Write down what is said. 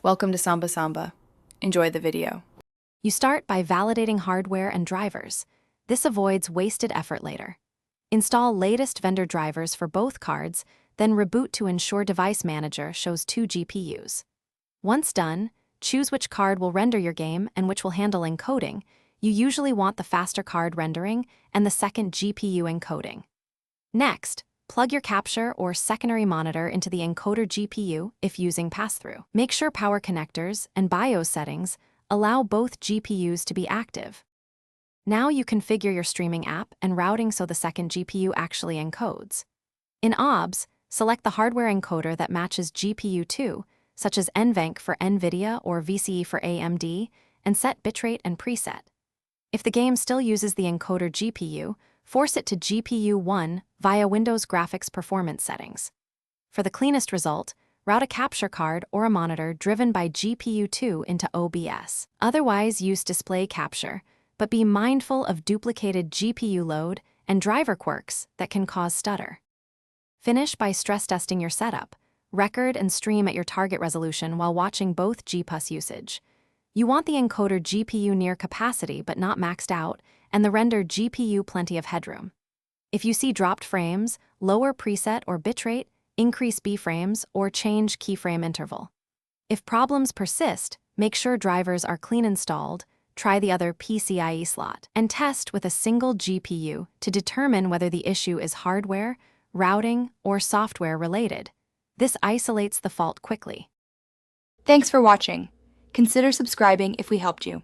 Welcome to Samba Samba. Enjoy the video. You start by validating hardware and drivers. This avoids wasted effort later. Install latest vendor drivers for both cards, then reboot to ensure Device Manager shows 2 GPUs. Once done, choose which card will render your game and which will handle encoding. You usually want the faster card rendering and the second GPU encoding. Next, plug your capture or secondary monitor into the encoder GPU if using pass-through. Make sure power connectors and BIOS settings allow both GPUs to be active. Now you configure your streaming app and routing so the second GPU actually encodes. In OBS, select the hardware encoder that matches GPU 2, such as NVENC for NVIDIA or VCE for AMD, and set bitrate and preset. If the game still uses the encoder GPU, force it to GPU 1 via Windows Graphics Performance settings. For the cleanest result, route a capture card or a monitor driven by GPU 2 into OBS. Otherwise, use display capture, but be mindful of duplicated GPU load and driver quirks that can cause stutter. Finish by stress testing your setup. Record and stream at your target resolution while watching both GPUs usage. You want the encoder GPU near capacity but not maxed out, and the render GPU plenty of headroom. If you see dropped frames, lower preset or bitrate, increase B-frames, or change keyframe interval. If problems persist, make sure drivers are clean installed, try the other PCIe slot, and test with a single GPU to determine whether the issue is hardware, routing, or software related. This isolates the fault quickly. Thanks for watching. Consider subscribing if we helped you.